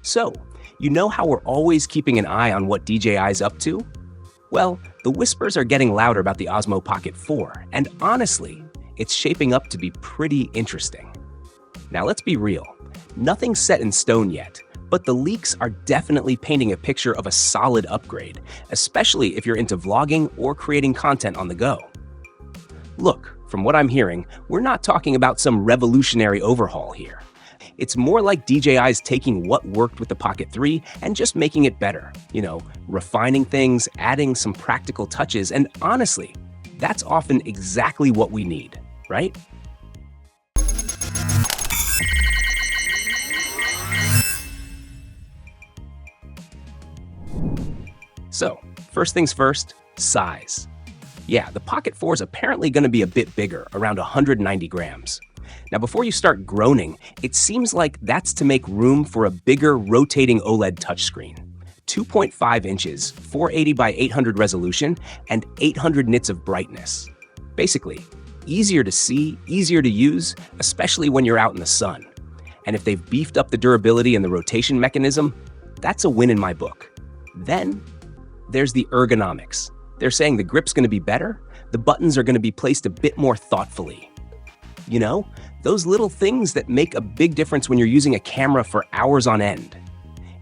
So, you know how we're always keeping an eye on what DJI's up to? Well, the whispers are getting louder about the Osmo Pocket 4, and honestly, it's shaping up to be pretty interesting. Now let's be real, nothing's set in stone yet, but the leaks are definitely painting a picture of a solid upgrade, especially if you're into vlogging or creating content on the go. Look, from what I'm hearing, we're not talking about some revolutionary overhaul here. It's more like DJI's taking what worked with the Pocket 3 and just making it better. Refining things, adding some practical touches, and honestly, that's often exactly what we need, right? So, first things first, size. Yeah, the Pocket 4 is apparently going to be a bit bigger, around 190 grams. Now, before you start groaning, it seems like that's to make room for a bigger rotating OLED touchscreen. 2.5 inches, 480 by 800 resolution, and 800 nits of brightness. Basically, easier to see, easier to use, especially when you're out in the sun. And if they've beefed up the durability and the rotation mechanism, that's a win in my book. Then, there's the ergonomics. They're saying the grip's going to be better, the buttons are going to be placed a bit more thoughtfully. Those little things that make a big difference when you're using a camera for hours on end.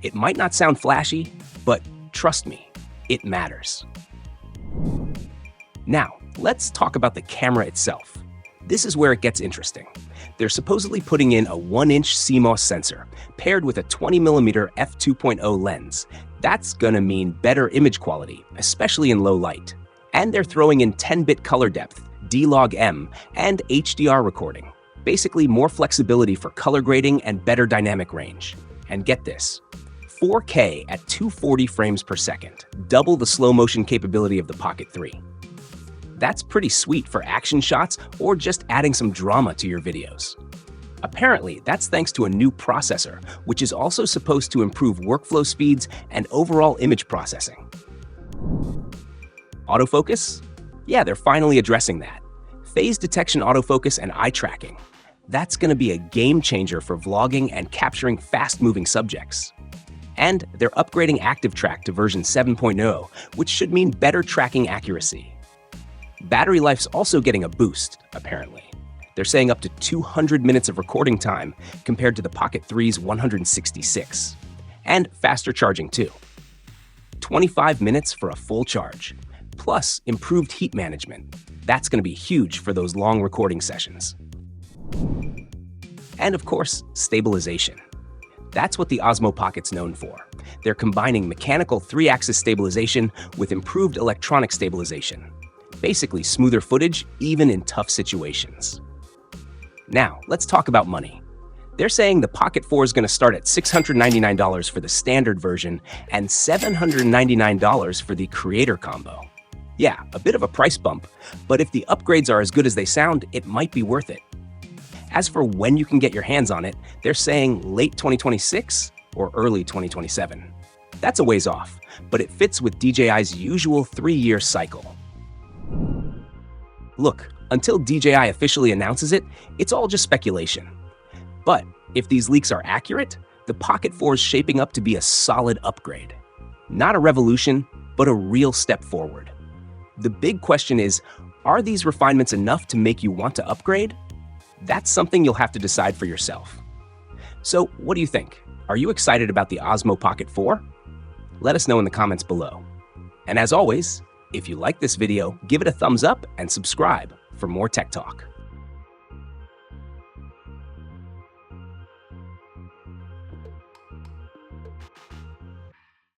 It might not sound flashy, but trust me, it matters. Now, let's talk about the camera itself. This is where it gets interesting. They're supposedly putting in a 1-inch CMOS sensor, paired with a 20mm f2.0 lens. That's gonna mean better image quality, especially in low light. And they're throwing in 10-bit color depth, D-Log-M, and HDR recording. Basically more flexibility for color grading and better dynamic range. And get this, 4K at 240 frames per second, double the slow motion capability of the Pocket 3. That's pretty sweet for action shots or just adding some drama to your videos. Apparently, that's thanks to a new processor, which is also supposed to improve workflow speeds and overall image processing. Autofocus? Yeah, they're finally addressing that. Phase detection autofocus and eye tracking. That's going to be a game changer for vlogging and capturing fast-moving subjects. And they're upgrading ActiveTrack to version 7.0, which should mean better tracking accuracy. Battery life's also getting a boost, apparently. They're saying up to 200 minutes of recording time compared to the Pocket 3's 166. And faster charging too. 25 minutes for a full charge. Plus improved heat management. That's going to be huge for those long recording sessions. And of course, stabilization. That's what the Osmo Pocket's known for. They're combining mechanical 3-axis stabilization with improved electronic stabilization. Basically smoother footage, even in tough situations. Now, let's talk about money. They're saying the Pocket 4 is going to start at $699 for the standard version and $799 for the Creator Combo. Yeah, a bit of a price bump, but if the upgrades are as good as they sound, it might be worth it. As for when you can get your hands on it, they're saying late 2026 or early 2027. That's a ways off, but it fits with DJI's usual 3-year cycle. Look, until DJI officially announces it, it's all just speculation. But if these leaks are accurate, the Pocket 4 is shaping up to be a solid upgrade. Not a revolution, but a real step forward. The big question is, are these refinements enough to make you want to upgrade? That's something you'll have to decide for yourself. So, what do you think? Are you excited about the Osmo Pocket 4? Let us know in the comments below. And as always, if you like this video, give it a thumbs up and subscribe for more tech talk.